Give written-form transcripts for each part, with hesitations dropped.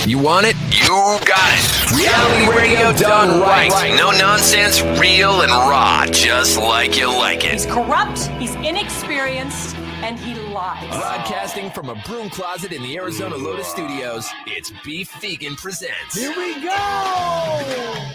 You want it? You got it. Reality radio done right. No nonsense, real and raw, just like you like it. He's corrupt, he's inexperienced, and he lies. Broadcasting from a broom closet in the Arizona Lotus Studios, it's Beef Vegan Presents. Here we go!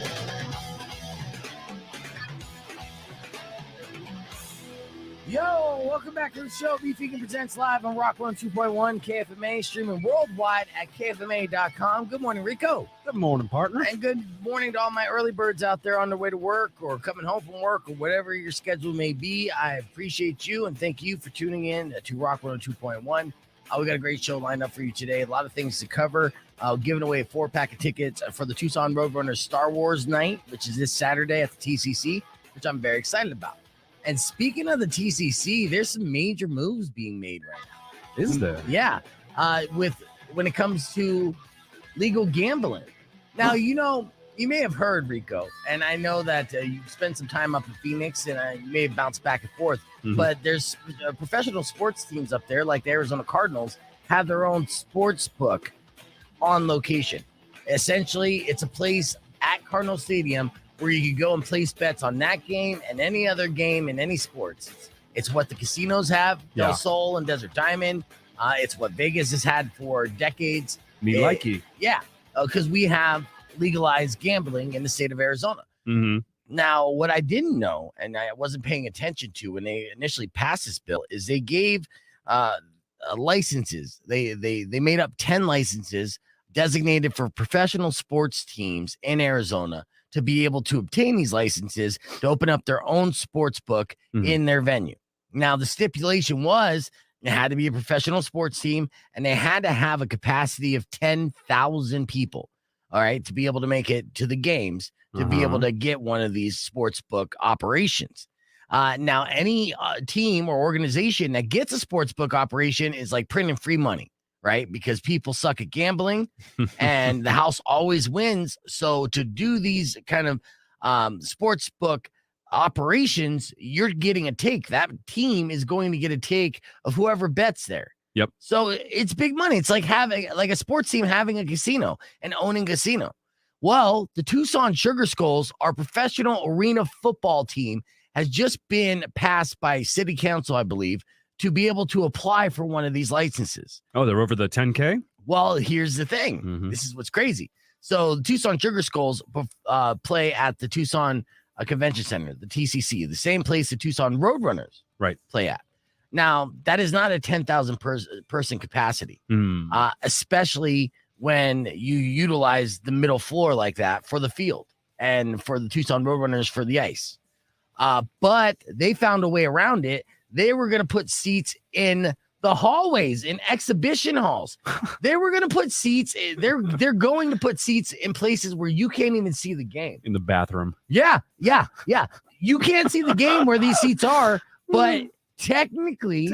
Yo, welcome back to the show. Beef Vegan Presents live on Rock 102.1 KFMA, streaming worldwide at KFMA.com. Good morning, Rico. Good morning, partner. And good morning to all my early birds out there on their way to work or coming home from work or whatever your schedule may be. I appreciate you and thank you for tuning in to Rock 102.1. We got a great show lined up for you today. A lot of things to cover. Giving away a 4-pack of tickets for the Tucson Roadrunners Star Wars night, which is this Saturday at the TCC, which I'm very excited about. And speaking of the TCC, there's some major moves being made right now. Is there? Yeah. When it comes to legal gambling. Now, you may have heard, Rico, and I know that you spent some time up in Phoenix and you may have bounced back and forth, but there's professional sports teams up there, like the Arizona Cardinals, have their own sports book on location. Essentially, it's a place at Cardinal Stadium where you can go and place bets on that game and any other game in any sports. It's what the casinos have, Del Sol and Desert Diamond. It's what Vegas has had for decades. Yeah, because we have legalized gambling in the state of Arizona. Mm-hmm. Now, what I didn't know, and I wasn't paying attention to when they initially passed this bill, is they gave licenses. They made up 10 licenses designated for professional sports teams in Arizona to be able to obtain these licenses to open up their own sports book in their venue. Now, the stipulation was it had to be a professional sports team and they had to have a capacity of 10,000 people, all right, to be able to make it to the games, to be able to get one of these sports book operations. Now, any team or organization that gets a sports book operation is like printing free money, right? Because people suck at gambling and the house always wins. So to do these kind of sports book operations, you're getting a take. That team is going to get a take of whoever bets there. Yep. So it's big money. It's like having like a sports team having a casino and owning a casino. Well, the Tucson Sugar Skulls, our professional arena football team, has just been passed by city council, I believe, to be able to apply for one of these licenses. Oh, they're over the 10K? Well, here's the thing. This is what's crazy. So the Tucson Sugar Skulls play at the Tucson Convention Center, the TCC, the same place the Tucson Roadrunners play at. Now, that is not a 10,000 person capacity, especially when you utilize the middle floor like that for the field and for the Tucson Roadrunners for the ice. But they found a way around it. They were going to put seats in the hallways, in exhibition halls. They were going to put seats. They're going to put seats in places where you can't even see the game. In the bathroom. Yeah. You can't see the game where these seats are, but technically,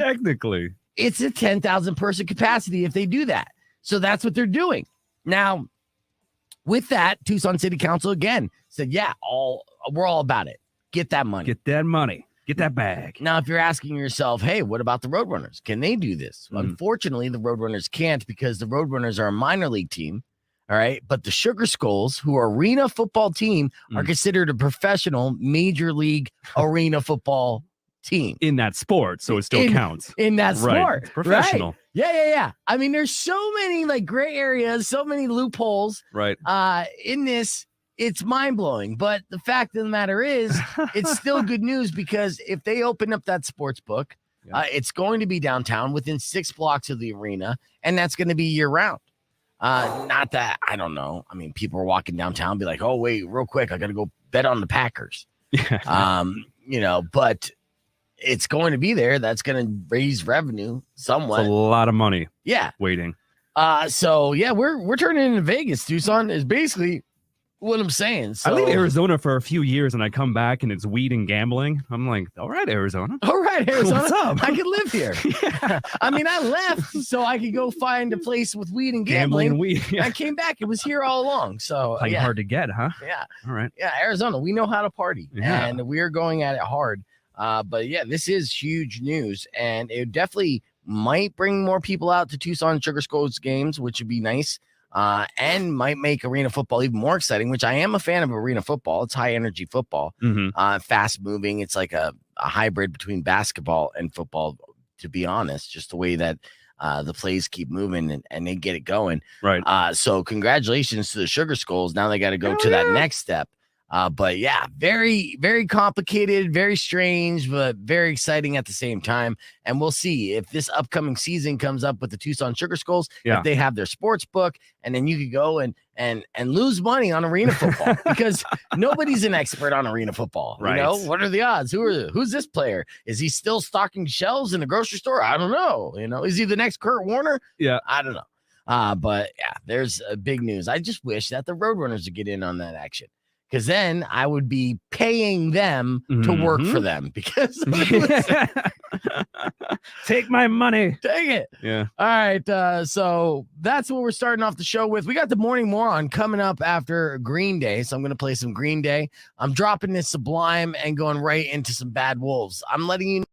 it's a 10,000 person capacity if they do that. So that's what they're doing. Now, with that, Tucson City Council again said, we're all about it. Get that money. Get that money. Get that bag. Now, if you're asking yourself, hey, what about the Roadrunners? Can they do this? Well, unfortunately, the Roadrunners can't because the Roadrunners are a minor league team. All right. But the Sugar Skulls, who are arena football team, are considered a professional major league arena football team. In that sport. So it still counts. In that sport. It's professional. Right. Yeah. I mean, there's so many like gray areas, so many loopholes in this. It's mind-blowing, but the fact of the matter is it's still good news because if they open up that sports book, it's going to be downtown within 6 blocks of the arena, and that's going to be year-round. Not that, I don't know. I mean, people are walking downtown and be like, oh, wait, real quick, I got to go bet on the Packers. But it's going to be there. That's going to raise revenue somewhat. It's a lot of money. Yeah. Waiting. We're turning into Vegas. Tucson is basically what I'm saying. So, I leave Arizona for a few years and I come back and it's weed and gambling. I'm like, all right, Arizona. What's up? I could live here. I mean, I left so I could go find a place with weed and gambling. And weed. I came back. It was here all along. So hard to get, huh? Yeah. All right. Yeah, Arizona. We know how to party. Yeah. And we're going at it hard. But yeah, this is huge news. And it definitely might bring more people out to Tucson Sugar Skulls games, which would be nice. and might make arena football even more exciting, which I am a fan of arena football. It's high energy football, fast moving. It's like a hybrid between basketball and football, to be honest, just the way that the plays keep moving and they get it going. Right. So congratulations to the Sugar Skulls. Now they got to go to that next step. But yeah, very, very complicated, very strange, but very exciting at the same time. And we'll see if this upcoming season comes up with the Tucson Sugar Skulls, if they have their sports book, and then you could go and lose money on arena football because nobody's an expert on arena football. Right. You know, what are the odds? Who's this player? Is he still stocking shelves in the grocery store? I don't know. You know, is he the next Kurt Warner? Yeah. I don't know. But yeah, there's big news. I just wish that the Roadrunners would get in on that action. Because then I would be paying them to work for them. Because take my money. Take it. Yeah. All right. So that's what we're starting off the show with. We got the Morning Moron coming up after Green Day. So I'm going to play some Green Day. I'm dropping this Sublime and going right into some Bad Wolves. I'm letting you know.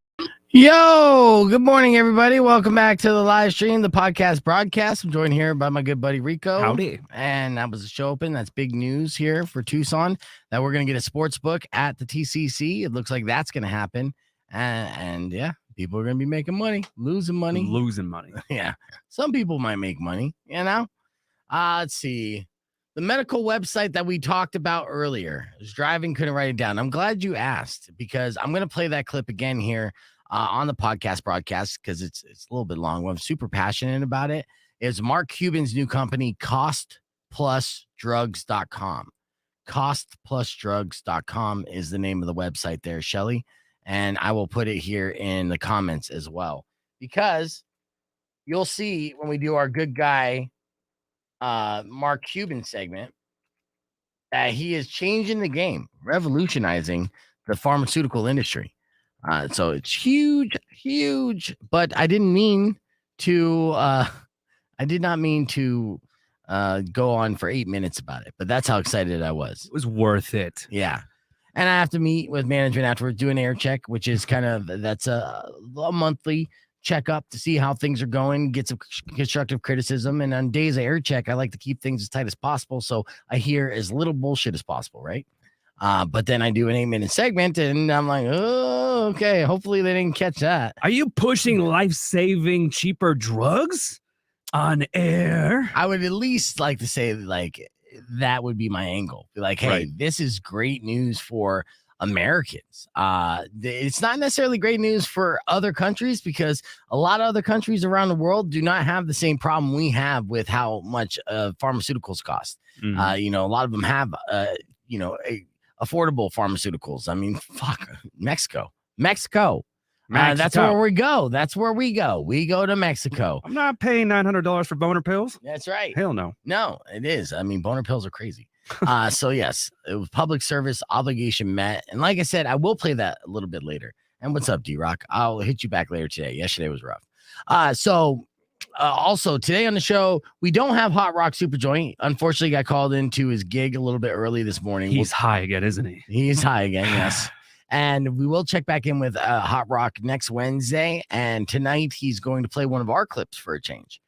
Yo, good morning, everybody. Welcome back to the live stream, the podcast broadcast. I'm joined here by my good buddy Rico. Howdy. And that was the show open. That's big news here for Tucson that we're going to get a sports book at the TCC. It looks like that's going to happen. And yeah, people are going to be making money, losing money. Yeah. Some people might make money, you know? Let's see. The medical website that we talked about earlier. I was driving, couldn't write it down. I'm glad you asked because I'm going to play that clip again here on the podcast broadcast because it's a little bit long. I'm super passionate about it. It's Mark Cuban's new company, costplusdrugs.com. Costplusdrugs.com is the name of the website there, Shelly. And I will put it here in the comments as well because you'll see when we do our good guy Mark Cuban segment that he is changing the game, revolutionizing the pharmaceutical industry. So it's huge, but I did not mean to go on for 8 minutes about it, but that's how excited I was. It was worth it. Yeah. And I have to meet with management afterwards, do an air check, which is that's a monthly checkup to see how things are going, get some constructive criticism. And on days of air check, I like to keep things as tight as possible. So I hear as little bullshit as possible. Right. But then I do an 8-minute segment and I'm like, oh, okay. Hopefully they didn't catch that. Are you pushing life-saving, cheaper drugs on air? I would at least like to say that would be my angle. Be like, hey, This is great news for Americans. It's not necessarily great news for other countries because a lot of other countries around the world do not have the same problem we have with how much pharmaceuticals cost. A lot of them have, affordable pharmaceuticals. I mean, fuck, Mexico. That's where we go. We go to Mexico. I'm not paying $900 for boner pills. That's right. Hell no. No, it is. I mean, boner pills are crazy. So yes, it was public service obligation met. And like I said, I will play that a little bit later. And what's up, D-Rock? I'll hit you back later today. Yesterday was rough. Also today on the show, we don't have Hot Rock Super Joint. Unfortunately, got called into his gig a little bit early this morning. He's high again, isn't he? He's high again, yes. And we will check back in with Hot Rock next Wednesday. And tonight he's going to play one of our clips for a change.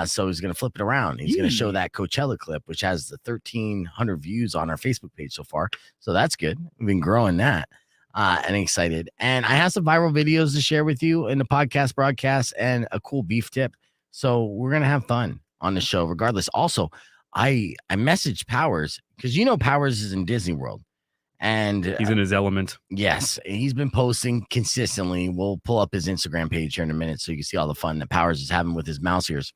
So he's going to flip it around. He's going to show that Coachella clip, which has the 1,300 views on our Facebook page so far. So that's good. We've been growing that. And excited. And I have some viral videos to share with you in the podcast broadcast and a cool beef tip. So we're going to have fun on the show regardless. Also, I messaged Powers because Powers is in Disney World. And he's in his element. Yes, he's been posting consistently. We'll pull up his Instagram page here in a minute so you can see all the fun that Powers is having with his mouse ears.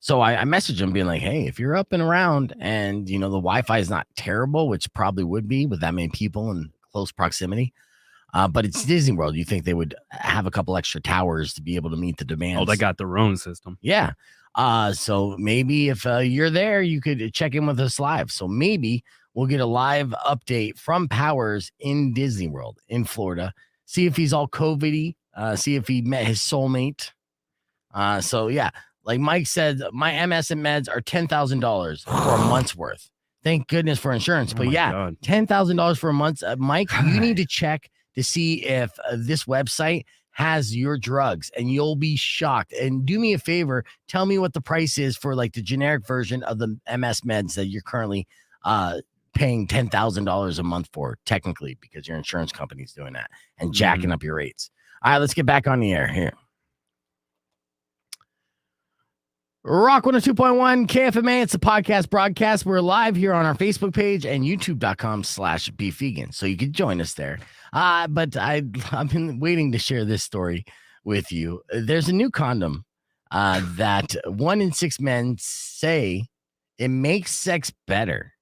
So I messaged him being like, hey, if you're up and around and, the Wi-Fi is not terrible, which probably would be with that many people in close proximity, but it's Disney World. You think they would have a couple extra towers to be able to meet the demands. Oh, they got their own system. Yeah. So maybe if you're there, you could check in with us live. So maybe we'll get a live update from Powers in Disney World in Florida. See if he's all COVID-y. See if he met his soulmate. So yeah, like Mike said, my MS and meds are $10,000 for a month's worth. Thank goodness for insurance. But God. $10,000 for a month. Mike, you need to check to see if this website has your drugs, and you'll be shocked. And do me a favor, tell me what the price is for like the generic version of the MS meds that you're currently paying $10,000 a month for, technically, because your insurance company's doing that and jacking up your rates. All right, let's get back on the air here. Rock 102.1 KFMA. It's a podcast broadcast. We're live here on our Facebook page and youtube.com/beefvegan. So you can join us there. But I've been waiting to share this story with you. There's a new condom that 1 in 6 men say it makes sex better.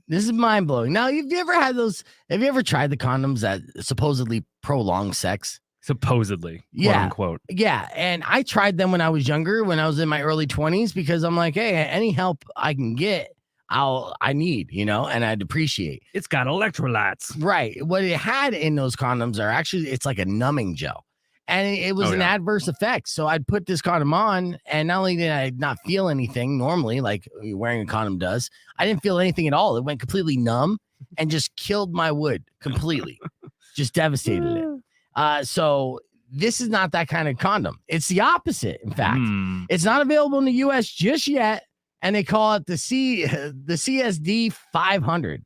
This is mind blowing. Now, have you ever tried the condoms that supposedly prolong sex? Supposedly, quote unquote. Yeah. And I tried them when I was younger, when I was in my early 20s, because I'm like, hey, any help I can get, I need, and I'd appreciate. It's got electrolytes. Right. What it had in those condoms are actually, it's like a numbing gel. And it was an adverse effect. So I'd put this condom on, and not only did I not feel anything normally, like wearing a condom does, I didn't feel anything at all. It went completely numb and just killed my wood completely. Just devastated it. So this is not that kind of condom. It's the opposite. In fact, it's not available in the US just yet. And they call it the CSD 500.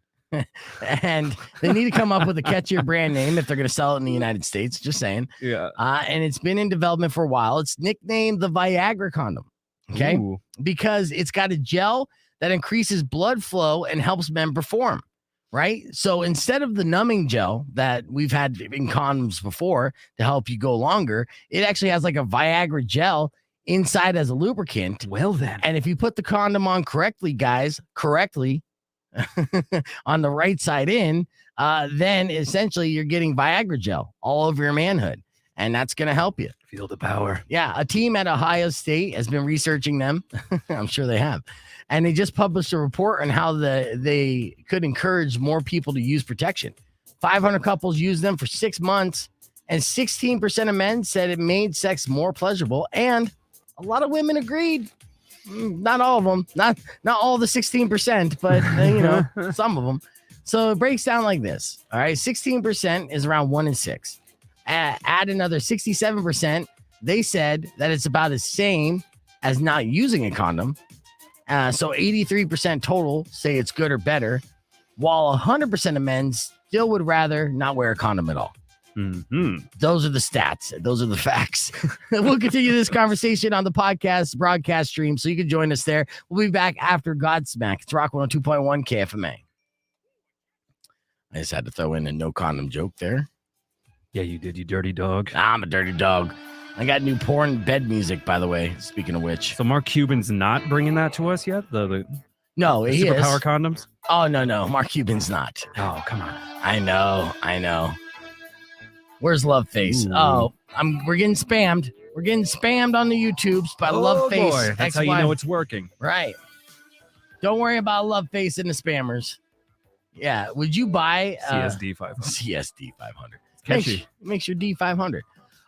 And they need to come up with a catchier brand name if they're going to sell it in the United States. Just saying. Yeah. And it's been in development for a while. It's nicknamed the Viagra Condom. Okay. Ooh. Because it's got a gel that increases blood flow and helps men perform. Right. So instead of the numbing gel that we've had in condoms before to help you go longer, it actually has like a Viagra gel inside as a lubricant. Well, then. And if you put the condom on correctly, guys, on the right side in, then essentially you're getting Viagra gel all over your manhood. And that's going to help you. Feel the power. Yeah. A team at Ohio State has been researching them. I'm sure they have. And they just published a report on how they could encourage more people to use protection. 500 couples used them for 6 months, and 16% of men said it made sex more pleasurable. And a lot of women agreed. Not all of them, not all the 16%, but some of them. So it breaks down like this. All right, 16% is around 1 in 6. Add another 67%. They said that it's about the same as not using a condom. So 83% total say it's good or better, while 100% of men still would rather not wear a condom at all. Mm-hmm. Those are the stats. Those are the facts. We'll continue this conversation on the podcast broadcast stream, so you can join us there. We'll be back after Godsmack. It's Rock 102.1 KFMA. I just had to throw in a no condom joke there. Yeah, you did, you dirty dog. I'm a dirty dog. I got new porn bed music, by the way, speaking of which. So Mark Cuban's not bringing that to us yet? No, he is. Superpower condoms? Oh, no. Mark Cuban's not. Oh, come on. I know. Where's Love Face? Ooh. Oh, we're getting spammed. We're getting spammed on the YouTubes by Love Face. Boy. That's how you know it's working. Right. Don't worry about Love Face and the spammers. Yeah. Would you buy CSD 500? CSD 500. Catchy. Makes your D500.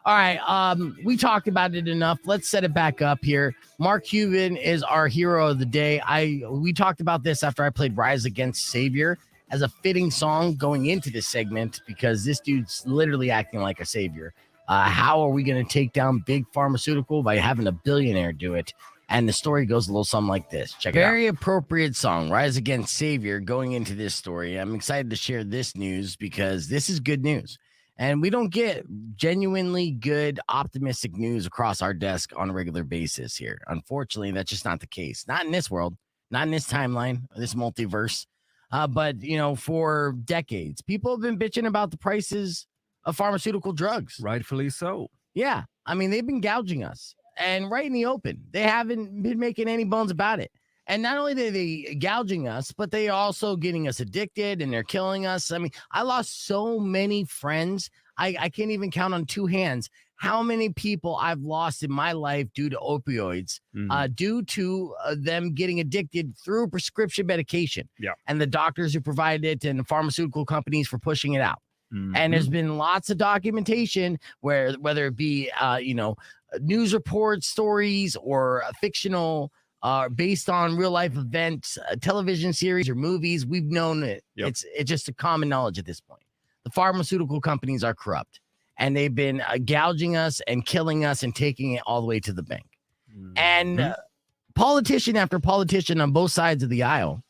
All right. We talked about it enough. Let's set it back up here. Mark Cuban is our hero of the day. We talked about this after I played Rise Against Savior as a fitting song going into this segment, because this dude's literally acting like a savior. How are we going to take down big pharmaceutical? By having a billionaire do it. And the story goes a little something like this. Check it out. Very appropriate song, Rise Against Savior, going into this story. I'm excited to share this news because this is good news. And we don't get genuinely good, optimistic news across our desk on a regular basis here. Unfortunately, that's just not the case. Not in this world, not in this timeline, this multiverse. But, for decades, people have been bitching about the prices of pharmaceutical drugs. Rightfully so. Yeah. I mean, they've been gouging us, and right in the open. They haven't been making any bones about it. And not only are they gouging us, but they are also getting us addicted, and they're killing us. I mean, I lost so many friends. I can't even count on 2 hands how many people I've lost in my life due to opioids, due to them getting addicted through prescription medication. Yeah. And the doctors who provided it and the pharmaceutical companies for pushing it out. Mm-hmm. And there's been lots of documentation whether it be, news reports, stories, or fictional based on real life events, television series or movies. We've known it. Yep. It's just a common knowledge at this point. The pharmaceutical companies are corrupt, and they've been gouging us and killing us and taking it all the way to the bank. And politician after politician on both sides of the aisle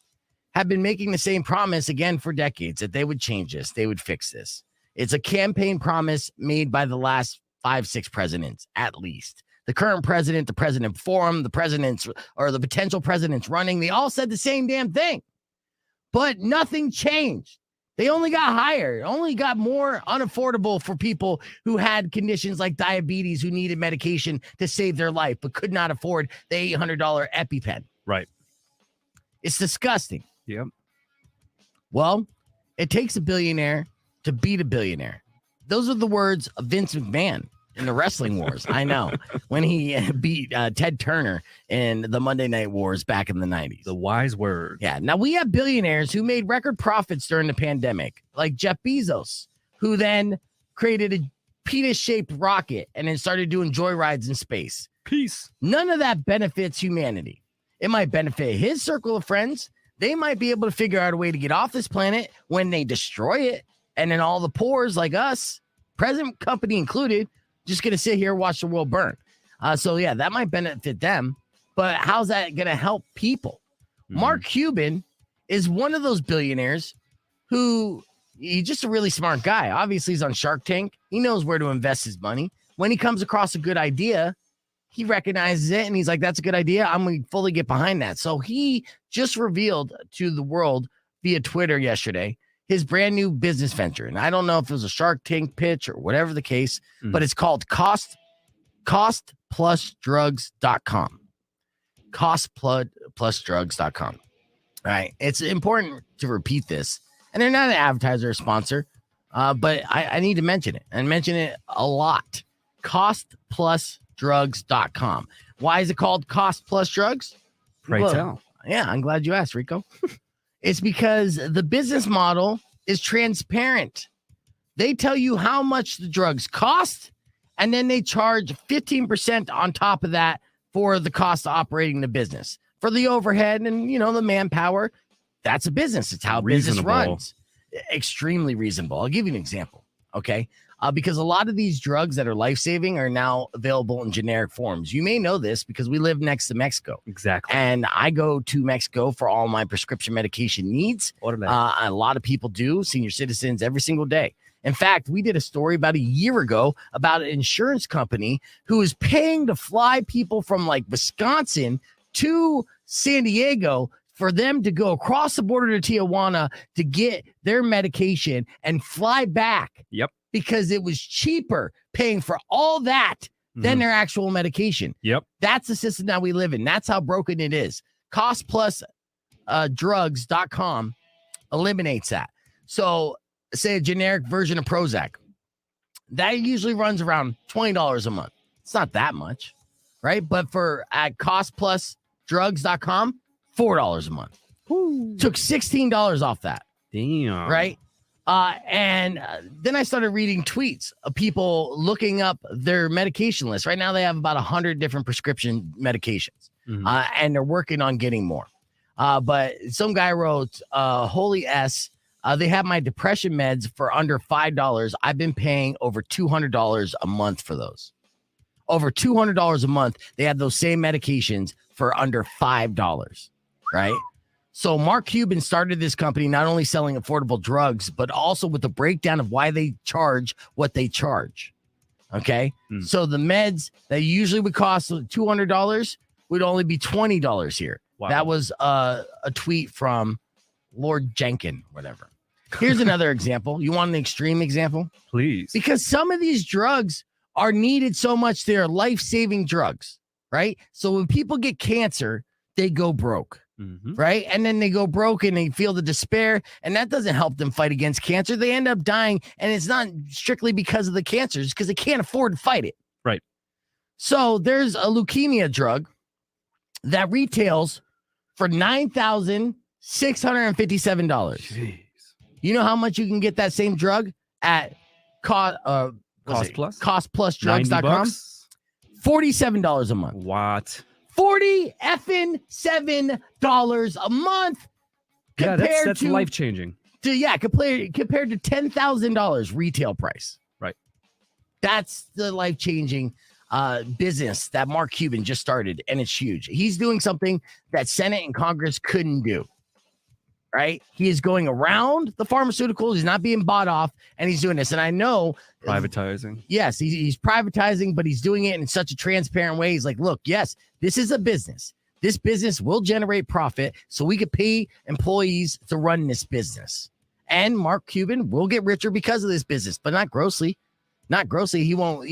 have been making the same promise again for decades that they would change this, they would fix this. It's a campaign promise made by the last 5-6 presidents, at least. The current president, the president before him, the presidents or the potential presidents running, they all said the same damn thing. But nothing changed. They only got higher, only got more unaffordable for people who had conditions like diabetes, who needed medication to save their life, but could not afford the $800 EpiPen. Right. It's disgusting. Yep. Well, it takes a billionaire to beat a billionaire. Those are the words of Vince McMahon in the Wrestling Wars. I know, when he beat Ted Turner in the Monday Night Wars back in the 90s. The wise word. Yeah. Now we have billionaires who made record profits during the pandemic, like Jeff Bezos, who then created a penis-shaped rocket and then started doing joyrides in space. Peace. None of that benefits humanity. It might benefit his circle of friends. They might be able to figure out a way to get off this planet when they destroy it. And then all the poors like us, present company included, just going to sit here and watch the world burn. So, yeah, that might benefit them. But how's that going to help people? Mark Cuban is one of those billionaires who he's just a really smart guy. Obviously, he's on Shark Tank. He knows where to invest his money. When he comes across a good idea, he recognizes it and he's like, that's a good idea. I'm going to fully get behind that. So he just revealed to the world via Twitter yesterday his brand new business venture. And I don't know if it was a Shark Tank pitch or whatever the case, but it's called costplusdrugs.com. Costplusdrugs.com. All right. It's important to repeat this. And they're not an advertiser or sponsor, but I need to mention it and mention it a lot. Costplusdrugs.com. Why is it called Cost Plus Drugs? Pray tell. Yeah, I'm glad you asked, Rico. It's because the business model is transparent. They tell you how much the drugs cost, and then they charge 15% on top of that for the cost of operating the business. For the overhead and, the manpower, that's a business. It's how business runs. Extremely reasonable. I'll give you an example, okay? Because a lot of these drugs that are life-saving are now available in generic forms. You may know this because we live next to Mexico. Exactly. And I go to Mexico for all my prescription medication needs. A lot of people do, senior citizens, every single day. In fact, we did a story about a year ago about an insurance company who is paying to fly people from like Wisconsin to San Diego for them to go across the border to Tijuana to get their medication and fly back. Yep. Because it was cheaper paying for all that than their actual medication. Yep. That's the system that we live in. That's how broken it is. Costplusdrugs.com eliminates that. So say a generic version of Prozac. That usually runs around $20 a month. It's not that much, right? But at costplusdrugs.com, $4 a month. Ooh. Took $16 off that. Damn. Right? And then I started reading tweets of people looking up their medication list. Right now, they have about 100 different prescription medications, and they're working on getting more. But some guy wrote, holy S, they have my depression meds for under $5. I've been paying over $200 a month for those. Over $200 a month. They have those same medications for under $5, right? So Mark Cuban started this company not only selling affordable drugs, but also with a breakdown of why they charge what they charge. Okay. So the meds that usually would cost $200 would only be $20 here. Wow. That was a tweet from Lord Jenkin, whatever. Here's another example. You want an extreme example? Please. Because some of these drugs are needed so much. They're life-saving drugs, right? So when people get cancer, they go broke. Right. And then they go broke and they feel the despair, and that doesn't help them fight against cancer. They end up dying. And it's not strictly because of the cancer, it's because they can't afford to fight it. Right. So there's a leukemia drug that retails for $9,657. Jeez. You know how much you can get that same drug at costplusdrugs.com? $47 a month. What? $47 a month. Yeah, that's life changing. Compared to $10,000 retail price. Right. That's the life-changing business that Mark Cuban just started, and it's huge. He's doing something that Senate and Congress couldn't do. Right? He is going around the pharmaceuticals. He's not being bought off, and he's doing this. And I know Privatizing. Yes, he's privatizing, but he's doing it in such a transparent way. He's like, look, yes, this is a business. This business will generate profit, so we could pay employees to run this business. And Mark Cuban will get richer because of this business, but not grossly. Not grossly. He won't,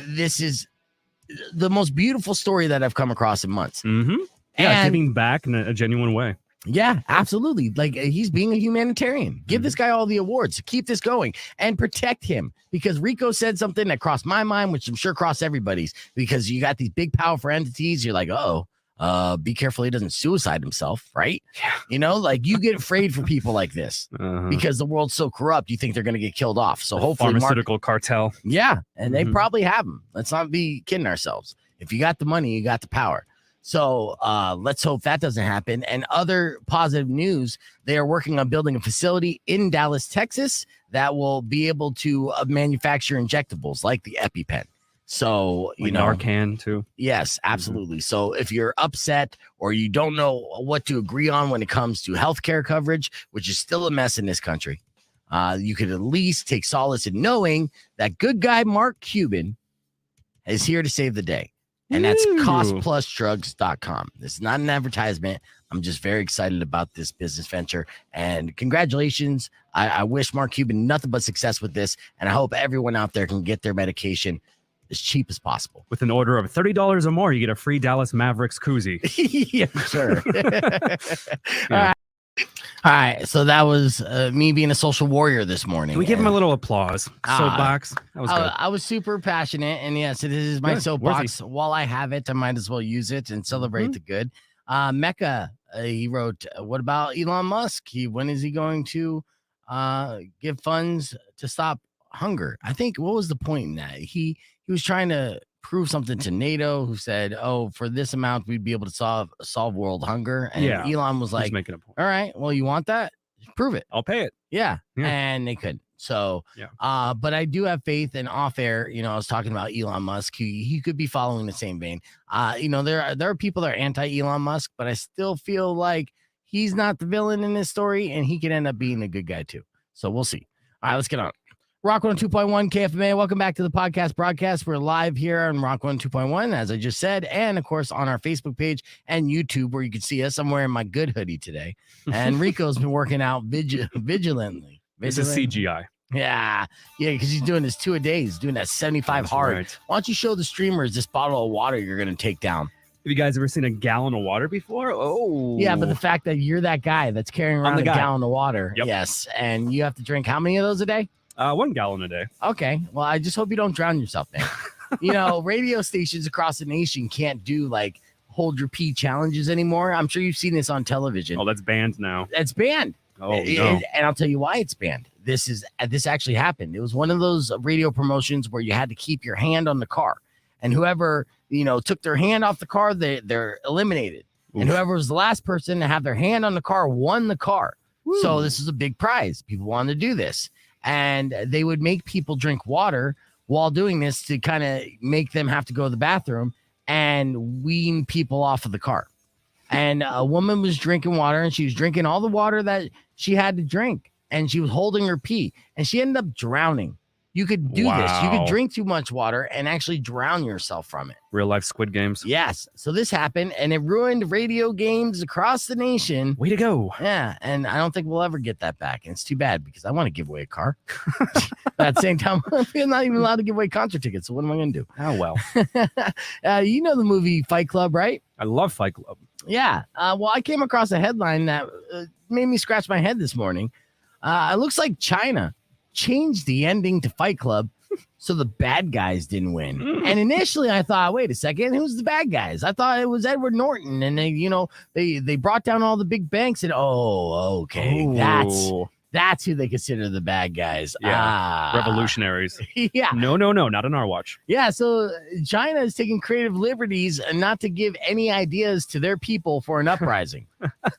this is the most beautiful story that I've come across in months. Mm-hmm. Yeah, And giving back in a genuine way. yeah, absolutely. Like he's being a humanitarian. Give this guy all the awards. Keep this going and protect him, because Rico said something that crossed my mind, which I'm sure crossed everybody's, because you got these big, powerful entities. You're like, be careful he doesn't suicide himself, right? Yeah. Like you get afraid for people like this because the world's so corrupt. You think they're going to get killed off. So hopefully pharmaceutical cartel. Yeah, and they probably have them. Let's not be kidding ourselves. If you got the money, you got the power. So let's hope that doesn't happen. And other positive news, they are working on building a facility in Dallas, Texas, that will be able to manufacture injectables like the EpiPen. So, Narcan too. Yes, absolutely. So if you're upset or you don't know what to agree on when it comes to healthcare coverage, which is still a mess in this country, you could at least take solace in knowing that good guy Mark Cuban is here to save the day. And that's costplusdrugs.com. This is not an advertisement. I'm just very excited about this business venture. And congratulations. I wish Mark Cuban nothing but success with this. And I hope everyone out there can get their medication as cheap as possible. With an order of $30 or more, you get a free Dallas Mavericks koozie. Yeah, sure. Yeah. All right. So that was me being a social warrior this morning. Can we give him a little applause? Soapbox. That was good. I was super passionate. And yes, it is my soapbox. While I have it, I might as well use it and celebrate the good. Mecca, he wrote, what about Elon Musk? When is he going to give funds to stop hunger? I think, what was the point in that? He was trying to prove something to NATO, who said, for this amount, we'd be able to solve world hunger. And Elon was like, making a point. All right, well, you want that? Prove it. I'll pay it. Yeah. And they couldn't. So, but I do have faith. And off air, I was talking about Elon Musk. He could be following the same vein. There are people that are anti-Elon Musk, but I still feel like he's not the villain in this story, and he could end up being a good guy too. So we'll see. All right, let's get on. Rock 102.1 KFMA. Welcome back to the podcast broadcast. We're live here on Rock 102.1, as I just said, and of course on our Facebook page and YouTube, where you can see us. I'm wearing my good hoodie today, and Rico's been working out vigilantly. This is CGI. Yeah, because he's doing this 2 a day. He's doing that 75 hard. Right. Why don't you show the streamers this bottle of water you're going to take down? Have you guys ever seen a gallon of water before? Oh, yeah, but the fact that you're that guy that's carrying around a gallon of water, yes, and you have to drink how many of those a day? 1 gallon a day. Okay. Well, I just hope you don't drown yourself, man. Radio stations across the nation can't do like hold your pee challenges anymore. I'm sure you've seen this on television. Oh, that's banned now. That's banned. Oh, no. And I'll tell you why it's banned. This actually happened. It was one of those radio promotions where you had to keep your hand on the car, and whoever, took their hand off the car, they're eliminated. Oof. And whoever was the last person to have their hand on the car won the car. Woo. So this is a big prize. People wanted to do this. And they would make people drink water while doing this to kind of make them have to go to the bathroom and wean people off of the car. And a woman was drinking water, and she was drinking all the water that she had to drink, and she was holding her pee, and she ended up drowning. You could do this. You could drink too much water and actually drown yourself from it. Real life Squid Games. Yes. So this happened, and it ruined radio games across the nation. Way to go. Yeah. And I don't think we'll ever get that back. And it's too bad, because I want to give away a car. At the same time, I'm not even allowed to give away concert tickets. So what am I going to do? Oh, well. You know the movie Fight Club, right? I love Fight Club. Yeah. Well, I came across a headline that made me scratch my head this morning. It looks like China changed the ending to Fight Club so the bad guys didn't win. And initially I thought, wait a second, who's the bad guys? I thought it was Edward Norton, and they brought down all the big banks, and that's who they consider the bad guys. Yeah. Revolutionaries. Yeah. No, not on our watch. Yeah, so China is taking creative liberties and not to give any ideas to their people for an uprising.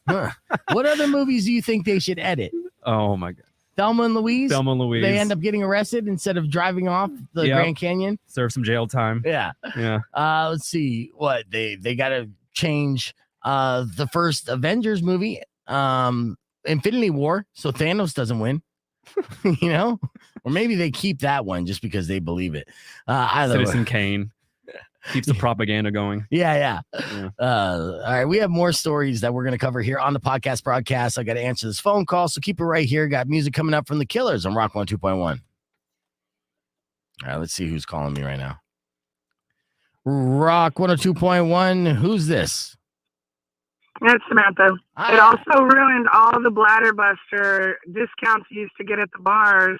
What other movies do you think they should edit? Oh my God. Thelma and Louise. Thelma and Louise. They end up getting arrested instead of driving off the Grand Canyon. Serve some jail time. Yeah. Yeah. Let's see what they got to change the first Avengers movie, Infinity War, so Thanos doesn't win. You know, or maybe they keep that one just because they believe it. Either Citizen Kane keeps the propaganda going. Yeah. All right, we have more stories that we're going to cover here on the podcast broadcast. I got to answer this phone call, so keep it right here. Got music coming up from the Killers on Rock 102.1. All right, let's see who's calling me right now. Rock 102.1. Who's this? It's Samantha. It also ruined all the bladder buster discounts you used to get at the bars.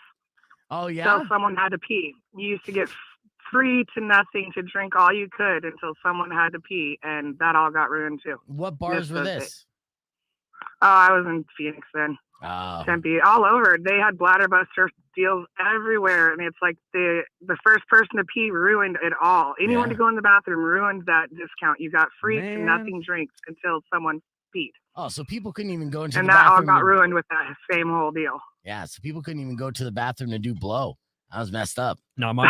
Oh, yeah? Until someone had to pee. You used to get free to nothing to drink all you could until someone had to pee, and that all got ruined too. What bars were this? Oh, I was in Phoenix then. Tempe, all over. They had bladder buster deals everywhere, and it's like the first person to pee ruined it all. Anyone to go in the bathroom ruined that discount. You got free to nothing drinks until someone peed. Oh, so people couldn't even go into the bathroom. And that all got ruined with that same whole deal. Yeah, so people couldn't even go to the bathroom to do blow. I was messed up. Not my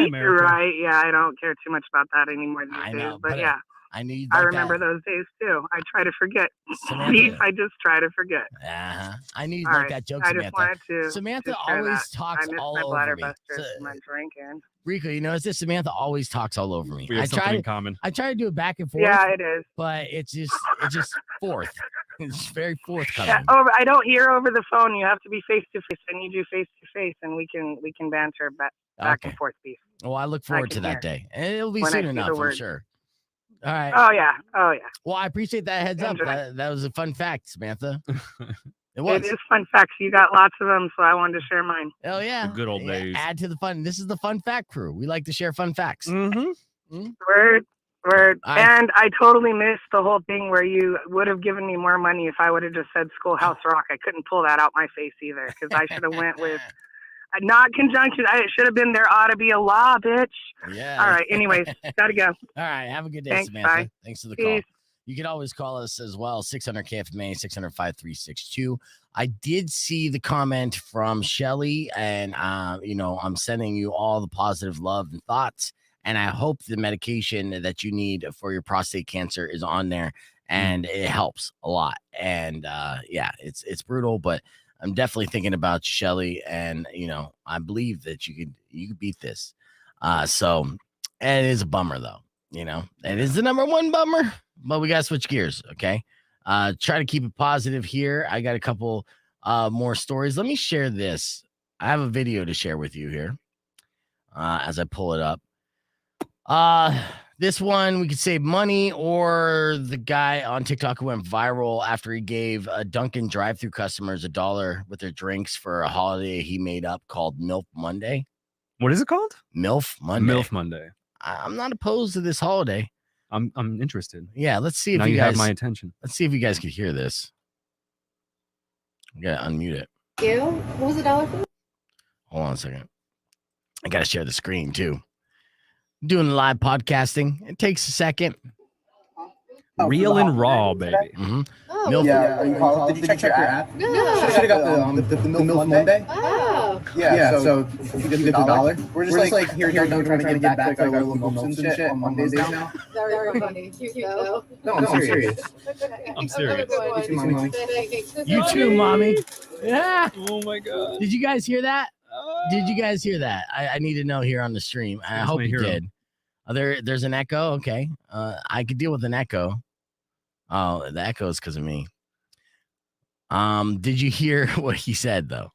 America. Right. Yeah, I don't care too much about that anymore these days. But yeah. I knew I remember those days too. I try to forget. I just try to forget. I knew you'd like that joke, Samantha. I just wanted to. Samantha always talks all over me. My drinking. Rico, you notice this? Samantha always talks all over me. We have something in common. I try to do it back and forth. Yeah, it is. But it's just forth. It's very forthcoming. Yeah, I don't hear over the phone. You have to be face to face, and you do face to face, and we can banter back and forth. Well, I look forward to that day, and it'll be soon enough, I'm sure. All right. Oh yeah. Well, I appreciate that heads up. That was a fun fact, Samantha. It is fun facts. You got lots of them, so I wanted to share mine. Oh yeah, the good old days. Add to the fun. This is the fun fact crew. We like to share fun facts. Word. And I totally missed the whole thing where you would have given me more money if I would have just said Schoolhouse Rock. I couldn't pull that out my face either because I should have went with. Not conjunction. It should have been there ought to be a law, bitch. Yeah. All right. Anyways, gotta go. All right. Have a good day, Thanks, Samantha. bye. Thanks for the call. You can always call us as well, 600 KFMA, 600-5362. I did see the comment from Shelly, and I'm sending you all the positive love and thoughts. And I hope the medication that you need for your prostate cancer is on there, and it helps a lot. And it's brutal, but I'm definitely thinking about you, Shelly, and I believe that you could beat this. So it is a bummer though. It is the number one bummer, but we gotta switch gears. Okay. Try to keep it positive here. I got a couple more stories. Let me share this. I have a video to share with you here. As I pull it up. This one, we could save money, or the guy on TikTok who went viral after he gave Dunkin' drive-through customers $1 with their drinks for a holiday he made up called MILF Monday. What is it called? MILF Monday. MILF Monday. I'm not opposed to this holiday. I'm interested. Yeah, let's see if now you guys have my attention. Let's see if you guys could hear this. I gotta unmute it. What was the $1 for? Hold on a second. I gotta share the screen too. Doing live podcasting. It takes a second. Real and raw, baby. Mm-hmm. Oh, Did you check your app? No. Should have got the MILF Monday. Oh. Yeah, so you get the $1. We're just like here trying to get back to our local milks and shit on Mondays now. Very funny. Cute though. No, I'm serious. I'm serious. You too, mommy. Yeah. Oh my god. Did you guys hear that? Did you guys hear that? I need to know here on the stream. I hope you did. There's an echo. Okay. I could deal with an echo. Oh, the echo is because of me. Did you hear what he said though?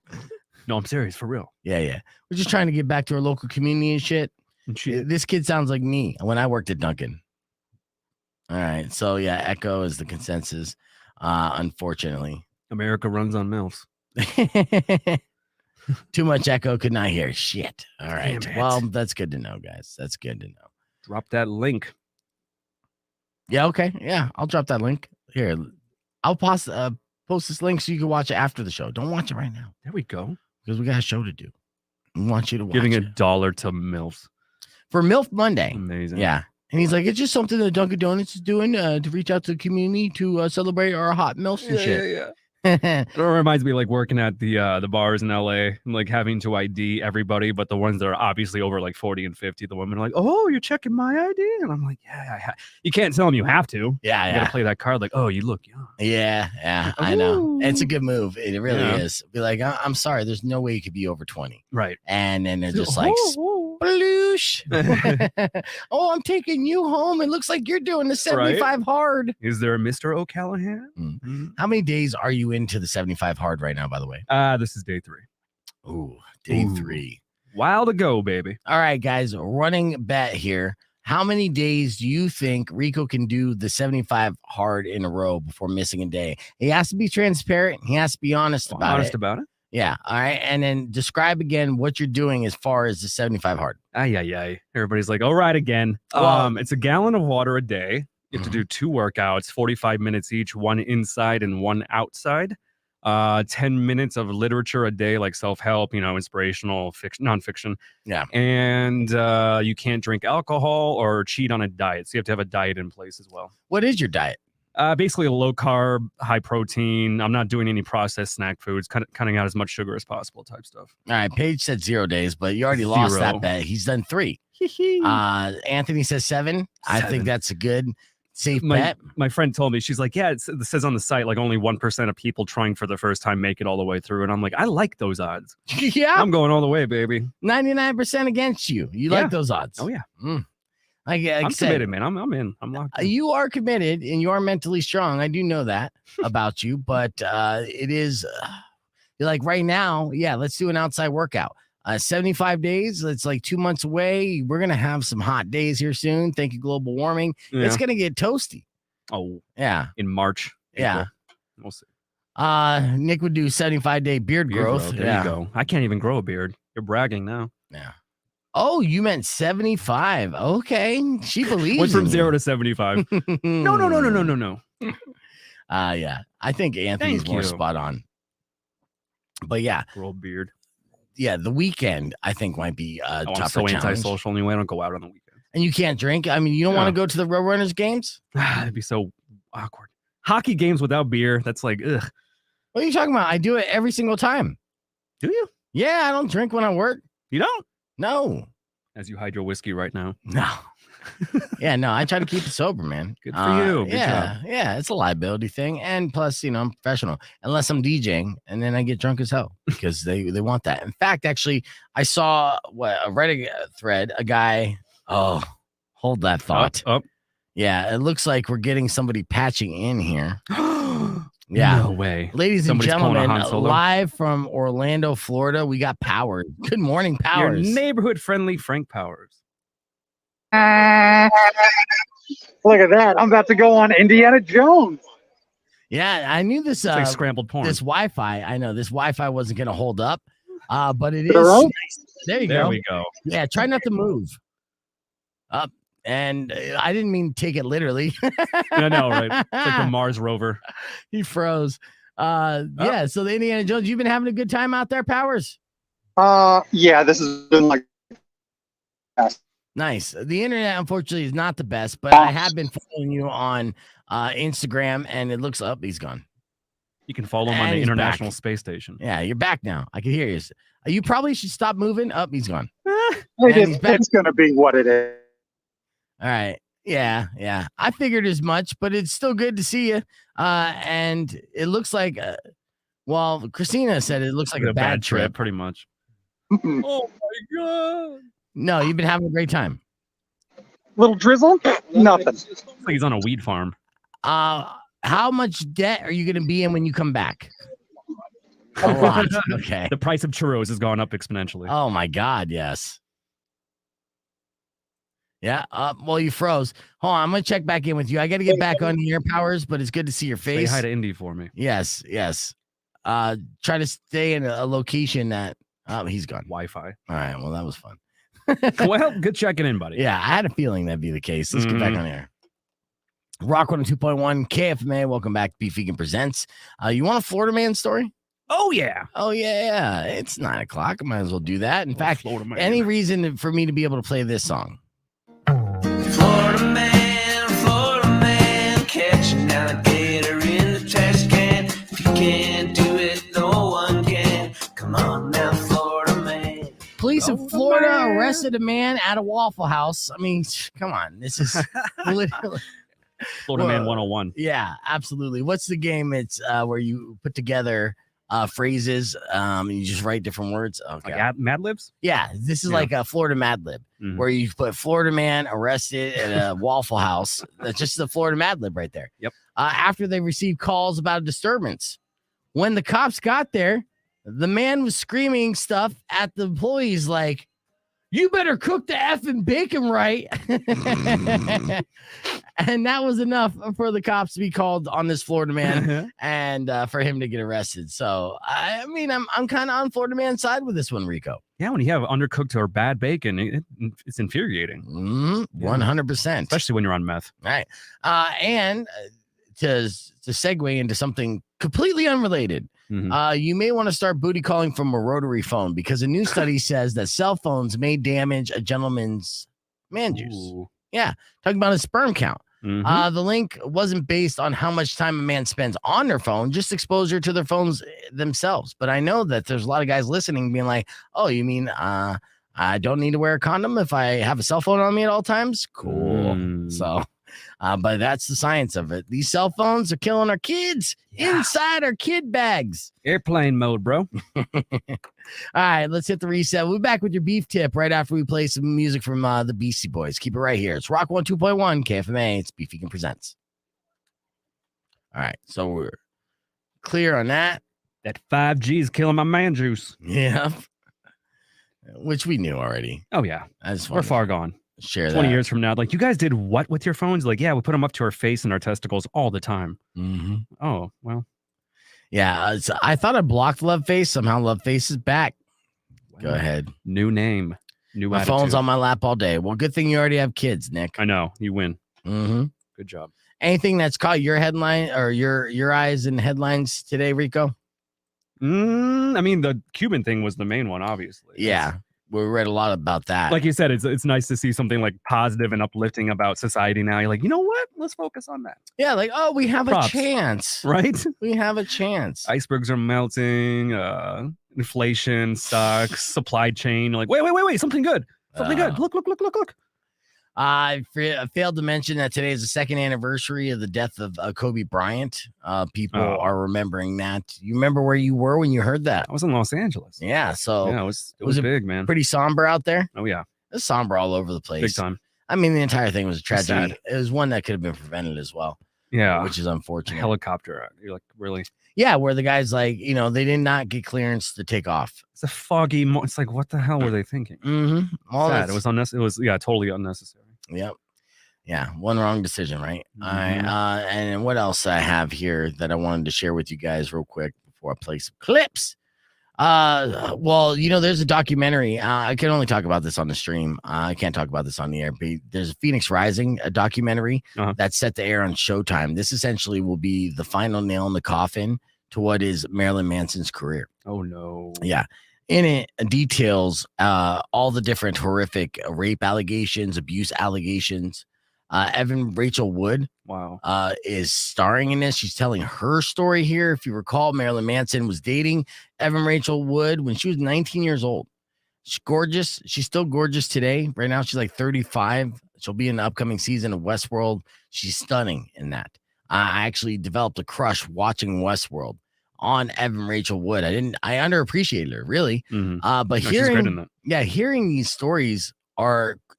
No, I'm serious, for real. Yeah. We're just trying to get back to our local community and shit. This kid sounds like me when I worked at Dunkin'. All right. So yeah, echo is the consensus. Unfortunately. America runs on MILFs. Too much echo, could not hear shit. All right. Damn it. Well, that's good to know, guys. That's good to know. Drop that link. Yeah, okay. Yeah, I'll drop that link. Here, I'll post this link so you can watch it after the show. Don't watch it right now. There we go. Because we got a show to do. We want you to watch Giving it. $1 to MILFs. For MILF Monday. Amazing. Yeah. And he's like, it's just something that Dunkin' Donuts is doing to reach out to the community to celebrate our hot MILFs and shit. Yeah. It reminds me of like working at the bars in LA and like having to ID everybody, but the ones that are obviously over like 40 and 50, the women are like, "Oh, you're checking my ID," and I'm like, "Yeah, you can't tell them you have to. Yeah, you gotta play that card like, oh, you look young." Yeah, I know. It's a good move. It really is. Be like, I'm sorry, there's no way you could be over 20. Right. And then they're just like, sploosh. Oh, I'm taking you home. It looks like you're doing the 75 hard. Is there a Mr. O'Callahan? Mm-hmm. How many days are you into the 75 hard right now, by the way? This is day 3. Ooh, day 3. While to go, baby. All right, guys, running bet here. How many days do you think Rico can do the 75 hard in a row before missing a day? He has to be transparent. He has to be honest about it. Yeah. All right. And then describe again what you're doing as far as the 75 hard. Ay. Everybody's like, all right, again. It's a gallon of water a day. You have to do 2 workouts, 45 minutes each, one inside and one outside. 10 minutes of literature a day, like self-help, inspirational, nonfiction. Yeah. And you can't drink alcohol or cheat on a diet. So you have to have a diet in place as well. What is your diet? Basically a low carb, high protein. I'm not doing any processed snack foods, cutting out as much sugar as possible type stuff. All right. Paige said 0 days, but you already lost that bet. He's done 3. Anthony says 7. I think that's a good safe bet. My friend told me, she's like, yeah, it says on the site, like only 1% of people trying for the first time make it all the way through. And I'm like, I like those odds. Yeah. I'm going all the way, baby. 99% against you. You like those odds. Oh, yeah. I'm committed, man. I'm in. I'm locked in. You are committed and you are mentally strong. I do know that about you, but it is like right now. Yeah, let's do an outside workout. 75 days. It's like 2 months away. We're gonna have some hot days here soon. Thank you, global warming. Yeah. It's gonna get toasty. Oh, yeah. In March. Yeah, April. We'll see. Nick would do 75-day beard growth. There you go. I can't even grow a beard. You're bragging now. Yeah. Oh, you meant 75. Okay. She believes. Went from 0 to 75. No. Yeah. I think Anthony's more spot on. But yeah. Grow a beard. Yeah, the weekend I think might be tougher. I'm so challenge. antisocial anyway. I don't go out on the weekend. And you can't drink. I mean, you don't want to go to the Roadrunners games? It'd be so awkward. Hockey games without beer. That's like, ugh. What are you talking about? I do it every single time. Do you? Yeah, I don't drink when I work. You don't? No. As you hide your whiskey right now. No. Yeah, no, I try to keep it sober, man. Good for you. Good job. Yeah, it's a liability thing. And plus, I'm professional. Unless I'm DJing and then I get drunk as hell because they want that. In fact, actually, I saw a Reddit thread, a guy. Oh, hold that thought. Up. Yeah, it looks like we're getting somebody patching in here. Yeah. No way. Ladies and gentlemen, live from Orlando, Florida, we got Powers. Good morning, Powers. Your neighborhood friendly Frank Powers. Look at that. I'm about to go on Indiana Jones. Yeah, I knew this. It's like scrambled porn. This Wi-Fi, I know this Wi-Fi wasn't going to hold up, but it is. There you go. There we go. Yeah, try not to move. Up. And I didn't mean take it literally. I know, right? It's like the Mars rover. He froze. Yeah, so the Indiana Jones, you've been having a good time out there, Powers? Yeah, this has been like nice. The internet, unfortunately, is not the best, but I have been following you on Instagram, and it looks up. He's gone. You can follow him on the International Space Station. Yeah, you're back now. I can hear you. You probably should stop moving. Up, he's gone. It's going to be what it is. All right. Yeah. I figured as much, but it's still good to see you. And it looks like, Christina said it looks like a bad trip. Pretty much. Oh my God. No, you've been having a great time. Little drizzle? Nothing. Looks like he's on a weed farm. How much debt are you going to be in when you come back? A lot. Okay. The price of churros has gone up exponentially. Oh my God. Yes. Yeah. Well, you froze. Hold on. I'm going to check back in with you. I got to get back on here, Powers, but it's good to see your face. Say hi to Indy for me. Yes. Try to stay in a location that, he's gone. Wi-Fi. All right. Well, that was fun. Well, good checking in, buddy. Yeah. I had a feeling that'd be the case. Let's get back on air. Rock 102.1 KFMA. Welcome back to Beef Vegan Presents. You want a Florida man story? Oh, yeah. It's 9 o'clock. I might as well do that. In fact, any reason for me to be able to play this song? Florida man, catch an alligator in the trash can. If you can Come on now, Florida man. Police in Florida arrested a man at a Waffle House. I mean, come on. This is literally Florida Man 101. Yeah, absolutely. What's the game? It's where you put together phrases and you just write different words. Okay. Like Mad Libs? Yeah, this is like a Florida Mad Lib where you put Florida man arrested at a Waffle House. That's just the Florida Mad Lib right there. Yep. After they received calls about a disturbance. When the cops got there, the man was screaming stuff at the employees like, you better cook the effing bacon right. And that was enough for the cops to be called on this Florida man and for him to get arrested. So, I mean, I'm kind of on Florida man's side with this one, Rico. Yeah, when you have undercooked or bad bacon, it's infuriating. 100%. Especially when you're on meth. All right. And to segue into something completely unrelated, you may want to start booty calling from a rotary phone because a new study says that cell phones may damage a gentleman's man juice. Ooh. Yeah, talking about his sperm count. The link wasn't based on how much time a man spends on their phone, just exposure to their phones themselves. But I know that there's a lot of guys listening being like, oh, you mean I don't need to wear a condom if I have a cell phone on me at all times? Cool. So, but that's the science of it. These cell phones are killing our kids inside our kid bags. Airplane mode, bro. All right, let's hit the reset. We'll be back with your beef tip right after we play some music from the Beastie Boys. Keep it right here. It's Rock 102.1 KFMA. It's Beef Vegan Presents. All right, so we're clear on that. That 5G is killing my man juice. Yeah. Which we knew already. Oh, yeah. We're far gone. Share 20 that. years from now, like, you guys did what with your phones? Like, yeah, we put them up to our face and our testicles all the time. Oh, well. Yeah, I thought I blocked Love Face. Somehow Love Face is back. Wow. Go ahead. New name. New My attitude. phone's on my lap all day. Well, good thing you already have kids, Nick. I know. You win. Good job. Anything that's caught your headline or your eyes in headlines today, Rico? I mean, the Cuban thing was the main one, obviously. Yeah. We read a lot about that. Like you said, it's nice to see something like positive and uplifting about society now. You're like, you know what? Let's focus on that. Yeah, like, oh, we have Props. a chance. Right? We have a chance. Icebergs are melting. Inflation sucks. Supply chain. Like, wait. Something good. Something good. Look. I failed to mention that today is the second anniversary of the death of Kobe Bryant. People are remembering that. You remember where you were when you heard that? I was in Los Angeles. Yeah, so yeah, it was big, man. Pretty somber out there. Oh yeah, it was somber all over the place. Big time. I mean, the entire thing was a tragedy. Sad. It was one that could have been prevented as well. Yeah, which is unfortunate. Helicopter. You're like, really? Yeah, where the guys like, they did not get clearance to take off. It's a foggy. It's like, what the hell were they thinking? All that. It was unnecessary. It was totally unnecessary. Yep. Yeah, one wrong decision, right? And what else I have here that I wanted to share with you guys real quick before I play some clips. Well, there's a documentary. I can only talk about this on the stream. I can't talk about this on the air. But there's a Phoenix Rising, a documentary that's set to air on Showtime. This essentially will be the final nail in the coffin to what is Marilyn Manson's career. Oh no. Yeah. In it details all the different horrific rape allegations, abuse allegations. Evan Rachel Wood is starring in this. She's telling her story here. If you recall, Marilyn Manson was dating Evan Rachel Wood when she was 19 years old. She's gorgeous. She's still gorgeous today. Right now, she's like 35. She'll be in the upcoming season of Westworld. She's stunning in that. I actually developed a crush watching Westworld on Evan Rachel Wood. I underappreciated her, really. But hearing these stories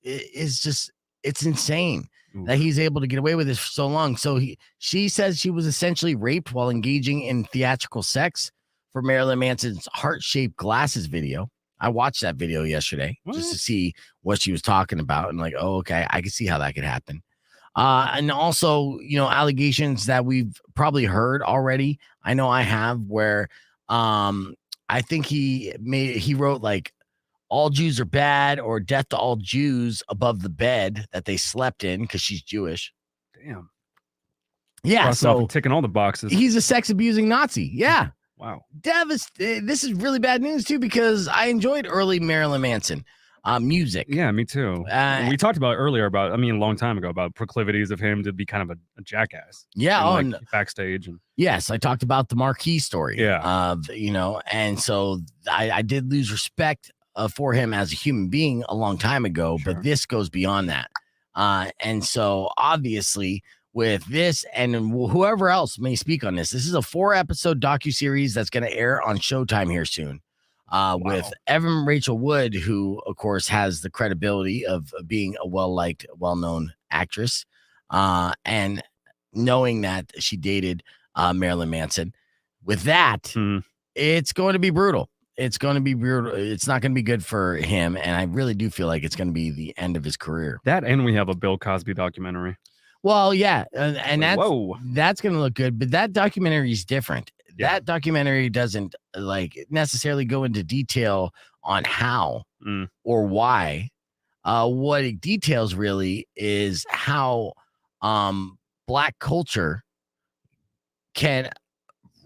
it's insane that he's able to get away with this for so long. So she says she was essentially raped while engaging in theatrical sex for Marilyn Manson's heart-shaped glasses video. I watched that video yesterday just to see what she was talking about and like, oh, okay, I can see how that could happen. And also, allegations that we've probably heard already. I know I have where I think he wrote like, all Jews are bad or death to all Jews above the bed that they slept in because she's Jewish. Damn. Yeah. So ticking all the boxes. He's a sex abusing Nazi. Yeah. Wow. This is really bad news too, because I enjoyed early Marilyn Manson. music. Yeah, me too. We talked about earlier about, a long time ago, about proclivities of him to be kind of a jackass. Yeah. And, backstage. And yes, I talked about the Marquis story. Yeah. And so I did lose respect for him as a human being a long time ago, but this goes beyond that. And so obviously with this and whoever else may speak on this is a 4-episode docuseries that's going to air on Showtime here soon. With Evan Rachel Wood, who, of course, has the credibility of being a well-liked, well-known actress, and knowing that she dated Marilyn Manson. With that, it's going to be brutal. It's going to be brutal. It's not going to be good for him, and I really do feel like it's going to be the end of his career. That, and we have a Bill Cosby documentary. Well, yeah, and that's going to look good, but that documentary is different. Yeah. That documentary doesn't necessarily go into detail on how or why. What it details really is how Black culture can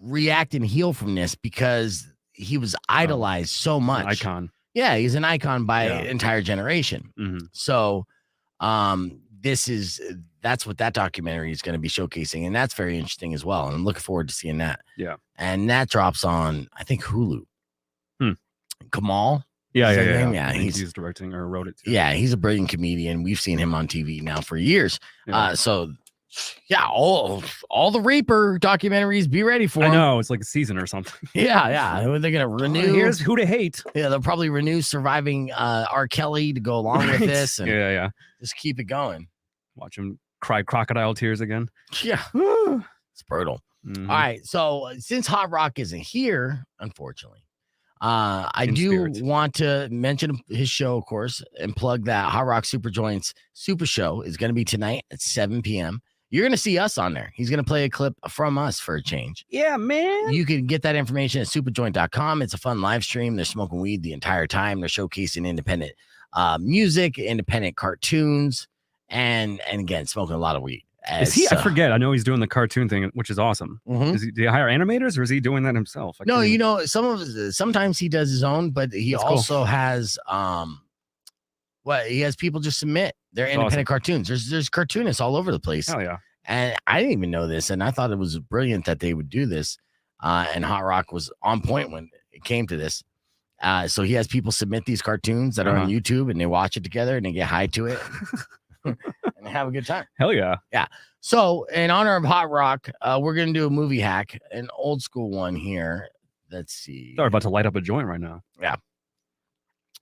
react and heal from this because he was idolized so much. Icon. Yeah, he's an icon by an entire generation. Mm-hmm. So that's what that documentary is going to be showcasing, and that's very interesting as well. And I'm looking forward to seeing that. Yeah, and that drops on, I think, Hulu. Kamal. Yeah. He's directing or wrote it too. Yeah, he's a brilliant comedian. We've seen him on TV now for years. Yeah. All the Reaper documentaries, be ready for them. I know, it's like a season or something. Yeah. They're gonna renew. Here's who to hate. Yeah, they'll probably renew Surviving R. Kelly to go along with this, and just keep it going. Watch him cry crocodile tears again. Yeah, it's brutal. Mm-hmm. All right, so since Hot Rock isn't here, unfortunately, I want to mention his show, of course, and plug that Hot Rock Super Joints Super Show is going to be tonight at 7 p.m. You're going to see us on there. He's going to play a clip from us for a change. Yeah, man. You can get that information at superjoint.com. It's a fun live stream. They're smoking weed the entire time. They're showcasing independent music, independent cartoons, and again, smoking a lot of weed. Is he? I forget. I know he's doing the cartoon thing, which is awesome. Mm-hmm. Do you hire animators, or is he doing that himself? Sometimes he does his own, but he also has he has people just submit their independent cartoons. There's cartoonists all over the place. Oh yeah. And I didn't even know this, and I thought it was brilliant that they would do this. And Hot Rock was on point when it came to this. So he has people submit these cartoons that are on YouTube, and they watch it together, and they get high to it. And have a good time. Hell yeah. Yeah. So in honor of Hot Rock, we're going to do a movie hack, an old school one here. Let's see. They're about to light up a joint right now. Yeah.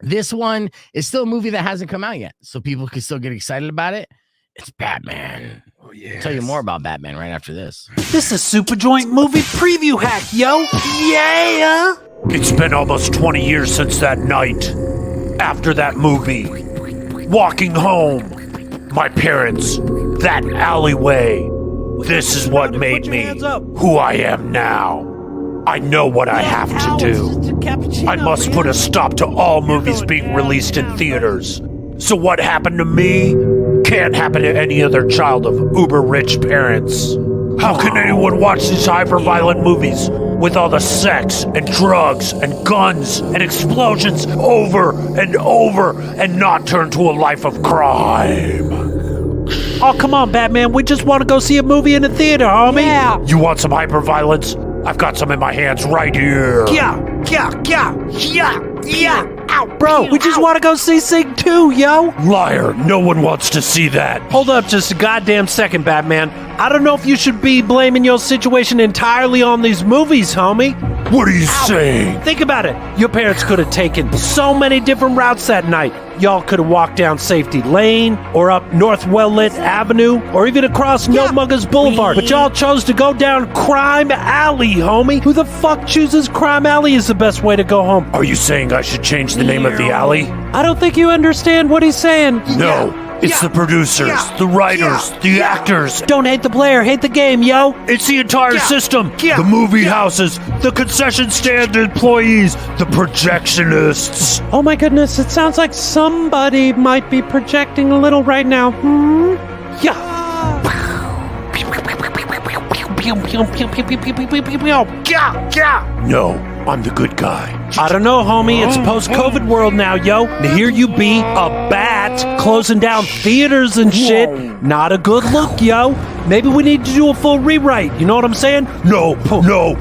This one is still a movie that hasn't come out yet, so people can still get excited about it. It's Batman. Oh, yeah. I'll tell you more about Batman right after this. This is Super Joint Movie Preview Hack, yo. Yeah. It's been almost 20 years since that night. After that movie. Walking home. My parents, that alleyway. This is what made me who I am now. I know what I have to do. I must put a stop to all movies being released in theaters. So what happened to me can't happen to any other child of uber-rich parents. How can anyone watch these hyper-violent movies with all the sex and drugs and guns and explosions over and over and not turn to a life of crime? Oh, come on, Batman. We just want to go see a movie in the theater, homie. Yeah. You want some hyper-violence? I've got some in my hands right here. Yeah. Ow, bro, we just want to go see Sing 2, yo. Liar. No one wants to see that. Hold up just a goddamn second, Batman. I don't know if you should be blaming your situation entirely on these movies, homie. What are you saying? Think about it. Your parents could have taken so many different routes that night. Y'all could have walked down Safety Lane, or up North Well-Lit Avenue, or even across No Muggers Boulevard. But y'all chose to go down Crime Alley, homie. Who the fuck chooses Crime Alley is the best way to go home? Are you saying I should change the name of the alley? I don't think you understand what he's saying. No. It's the producers, the writers, the actors. Don't hate the player, hate the game, yo. It's the entire system. The movie houses, the concession stand employees, the projectionists. Oh my goodness, it sounds like somebody might be projecting a little right now. Yeah. pew, pew, pew, pew, pew, pew, pew, pew, pew, pew. Gah, gah. No, I'm the good guy. I don't know, homie. It's post-COVID world now, yo. And here you be, a bat, closing down theaters and shit. Not a good look, yo. Maybe we need to do a full rewrite. You know what I'm saying? No rewrites.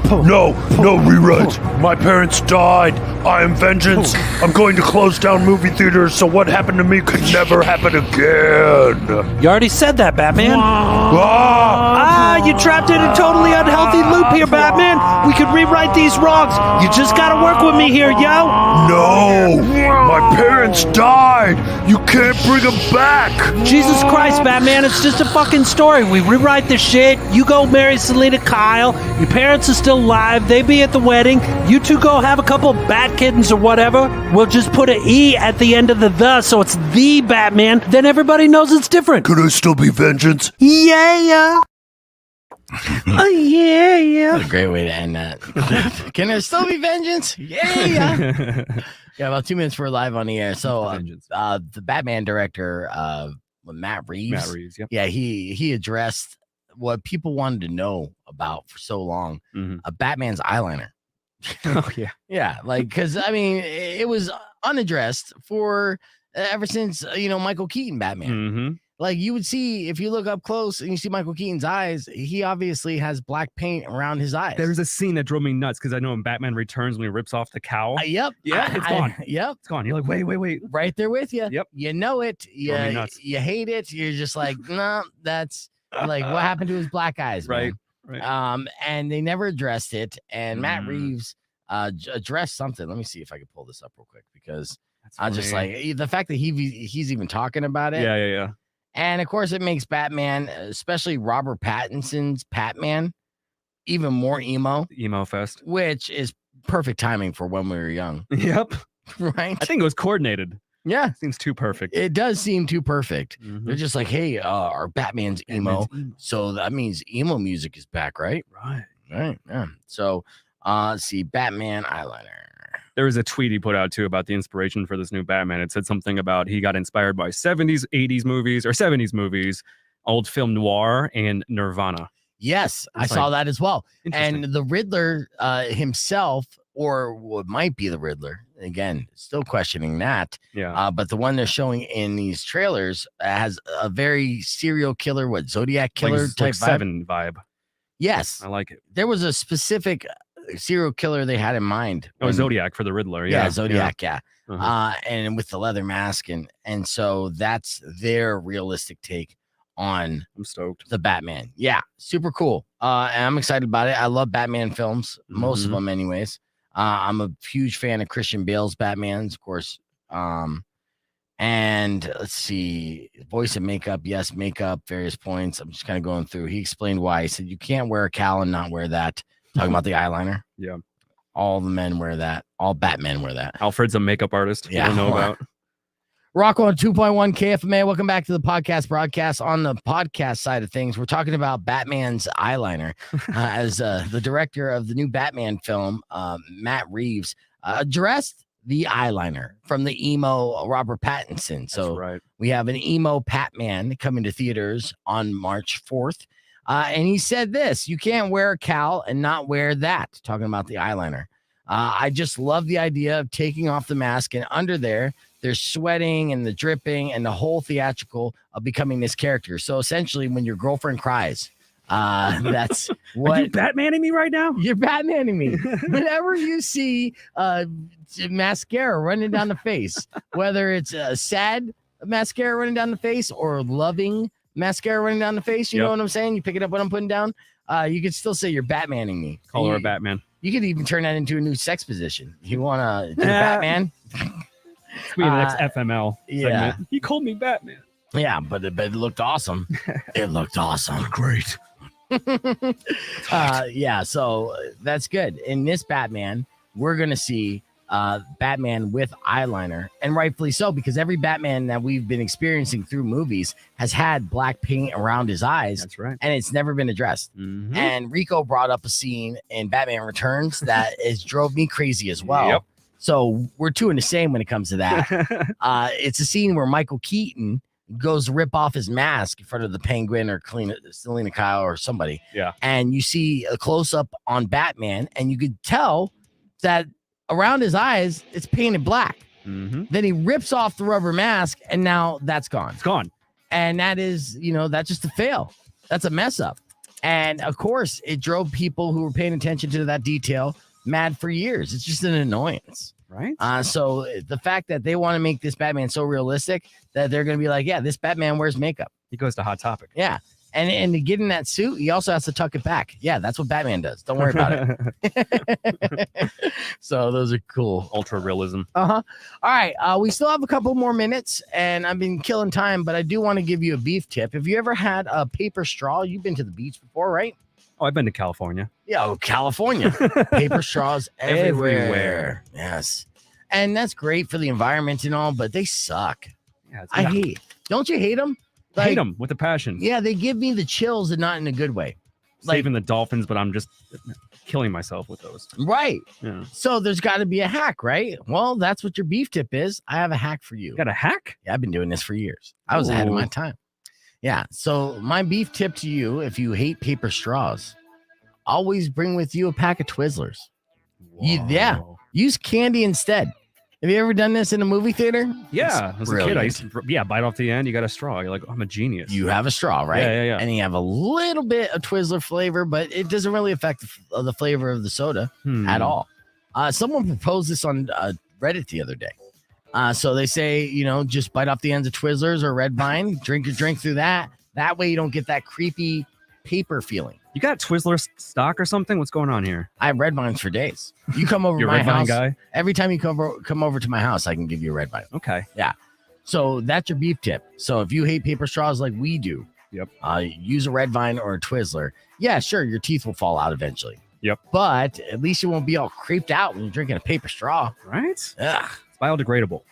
My parents died. I am vengeance. I'm going to close down movie theaters, so what happened to me could never happen again. You already said that, Batman. You trapped in a totally unhealthy loop here, Batman. We could rewrite these wrongs. You just gotta work with me here, yo. No, my parents died. You can't bring them back. Jesus Christ, Batman, it's just a fucking story. We rewrite the shit. You go marry Selena Kyle. Your parents are still alive. They be at the wedding. You two go have a couple bat kittens or whatever. We'll just put an E at the end of the, so it's the Batman. Then everybody knows it's different. Could I still be vengeance? Yeah. Yeah. What a great way to end that. Can there still be vengeance? Yeah. About 2 minutes, we're live on the air. So the Batman director, Matt Reeves. Yeah. He addressed what people wanted to know about for so long. Batman's eyeliner. Oh yeah. Yeah, like, because I mean, it was unaddressed for ever since Michael Keaton Batman. Like, you would see, if you look up close and you see Michael Keaton's eyes, he obviously has black paint around his eyes. There's a scene that drove me nuts because I know in Batman Returns when he rips off the cowl. Yep. Yeah, it's gone. Yep. It's gone. You're like, wait. Right there with you. Yep. You know it. Drove me nuts. You hate it. You're just like, no, that's like, what happened to his black eyes, man? Right. And they never addressed it. And Matt Reeves addressed something. Let me see if I can pull this up real quick, because I just like the fact that he's even talking about it. Yeah. And of course, it makes Batman, especially Robert Pattinson's Batman, even more emo fest, which is perfect timing for when we were young. Yep. Right. I think it was coordinated. Yeah. Seems too perfect. It does seem too perfect. They're just like, hey, our Batman's emo. So that means emo music is back, right? Right. Yeah. So let's see, Batman eyeliner. There was a tweet he put out too about the inspiration for this new Batman. It said something about he got inspired by 70s, 80s movies, or 70s movies, old film noir, and Nirvana. Yes, I saw that as well. And the Riddler himself, or what might be the Riddler, again, still questioning that. Yeah. But the one they're showing in these trailers has a very serial killer, Zodiac killer type Seven vibe. Yes. I like it. There was a specific serial killer they had in mind. Zodiac for the Riddler. Yeah, Zodiac. Yeah. And with the leather mask. And so that's their realistic take on I'm stoked. The Batman. Yeah, super cool. And I'm excited about it. I love Batman films, most of them anyways. I'm a huge fan of Christian Bale's Batmans, of course. And let's see, voice and makeup. Yes, makeup, various points. I'm just kind of going through. He explained why. He said, you can't wear a cowl and not wear that. Talking about the eyeliner. Yeah. All the men wear that. All Batmen wear that. Alfred's a makeup artist. Yeah. I don't know about. Rocco on 2.1 KFMA. Welcome back to the podcast broadcast. On the podcast side of things, we're talking about Batman's eyeliner. As the director of the new Batman film, Matt Reeves, addressed the eyeliner from the emo Robert Pattinson. So we have an emo Batman coming to theaters on March 4th. And he said this: you can't wear a cowl and not wear that. Talking about the eyeliner. I just love the idea of taking off the mask, and under there's sweating and the dripping and the whole theatrical of becoming this character. So essentially, when your girlfriend cries, that's what. Are you Batmaning me right now? You're Batmaning me. Whenever you see mascara running down the face, whether it's a sad mascara running down the face or loving mascara running down the face, you know what I'm saying? You pick it up what I'm putting down. You could still say you're Batmaning me. Call her a Batman. You could even turn that into a new sex position. You want to do Batman? It's be the next FML segment. He called me Batman. Yeah, but it looked awesome. It looked awesome. Great. Yeah, so that's good. In this Batman, we're going to see Batman with eyeliner, and rightfully so, because every Batman that we've been experiencing through movies has had black paint around his eyes. That's right. And it's never been addressed. And Rico brought up a scene in Batman Returns that drove me crazy as well. Yep. So we're two in the same when it comes to that. It's a scene where Michael Keaton goes to rip off his mask in front of the Penguin or Selena Kyle or somebody. Yeah. And you see a close up on Batman, and you could tell that around his eyes, it's painted black. Mm-hmm. Then he rips off the rubber mask, and now that's gone. It's gone. And that is, that's just a fail. That's a mess up. And of course, it drove people who were paying attention to that detail mad for years. It's just an annoyance. Right. So the fact that they want to make this Batman so realistic that they're going to be like, yeah, this Batman wears makeup. He goes to Hot Topic. Yeah. And to get in that suit, he also has to tuck it back. Yeah, that's what Batman does. Don't worry about it. So those are cool. Ultra realism. Uh-huh. All right. We still have a couple more minutes, and I've been killing time, but I do want to give you a beef tip. Have you ever had a paper straw? You've been to the beach before, right? Oh, I've been to California. Yeah, California. Paper straws everywhere. Yes. And that's great for the environment and all, but they suck. Yeah, I hate. Don't you hate them? Hate them with a passion. Yeah, they give me the chills and not in a good way. Saving the dolphins, but I'm just killing myself with those. Right. Yeah. So there's got to be a hack, right? Well, that's what your beef tip is. I have a hack for you. Got a hack? Yeah, I've been doing this for years. I was ahead of my time. Yeah. So my beef tip to you, if you hate paper straws, always bring with you a pack of Twizzlers. Use candy instead. Have you ever done this in a movie theater? Yeah, as a kid, I used to bite off the end. You got a straw. You're like, oh, I'm a genius. You have a straw, right? Yeah. And you have a little bit of Twizzler flavor, but it doesn't really affect the flavor of the soda at all. Someone proposed this on Reddit the other day. So they say, just bite off the ends of Twizzlers or Red Vine, drink your drink through that. That way you don't get that creepy paper feeling. You got Twizzler stock or something? What's going on here? I have Red Vines for days. You come over to my Red Vine house. Guy? Every time you come over to my house, I can give you a Red Vine. Okay. Yeah. So that's your beef tip. So if you hate paper straws like we do, use a Red Vine or a Twizzler. Yeah, sure, your teeth will fall out eventually. Yep. But at least you won't be all creeped out when you're drinking a paper straw. Right? Ugh. It's biodegradable.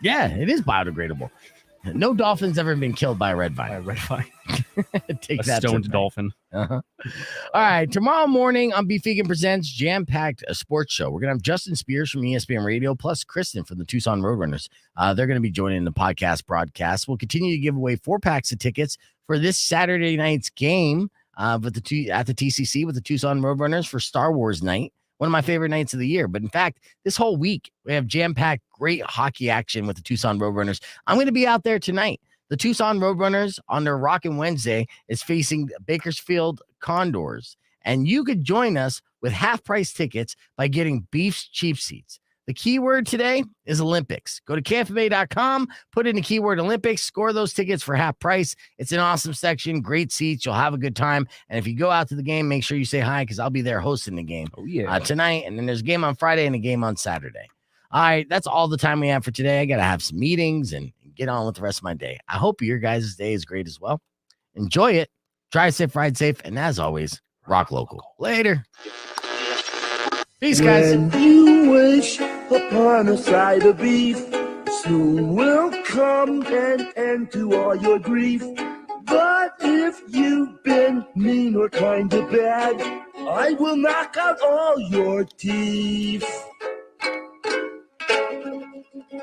Yeah, it is biodegradable. No dolphin's ever been killed by a Red Vine. Take a that stoned dolphin. All right. Tomorrow morning on Beef Vegan Presents Jam-Packed a Sports Show. We're going to have Justin Spears from ESPN Radio plus Kristen from the Tucson Roadrunners. They're going to be joining the podcast broadcast. We'll continue to give away 4 packs of tickets for this Saturday night's game at the TCC with the Tucson Roadrunners for Star Wars night. One of my favorite nights of the year. But in fact, this whole week, we have jam-packed great hockey action with the Tucson Roadrunners. I'm going to be out there tonight. The Tucson Roadrunners on their Rockin' Wednesday is facing Bakersfield Condors. And you could join us with half-price tickets by getting Beef's cheap seats. The keyword today is Olympics. Go to KFMA.com, put in the keyword Olympics, score those tickets for half price. It's an awesome section, great seats. You'll have a good time. And if you go out to the game, make sure you say hi because I'll be there hosting the game tonight. And then there's a game on Friday and a game on Saturday. All right, that's all the time we have for today. I got to have some meetings and get on with the rest of my day. I hope your guys' day is great as well. Enjoy it. Drive safe, ride safe. And as always, rock local. Later. Peace, guys. When you wish upon a side of beef, soon will come an end to all your grief. But if you've been mean or kind of bad, I will knock out all your teeth.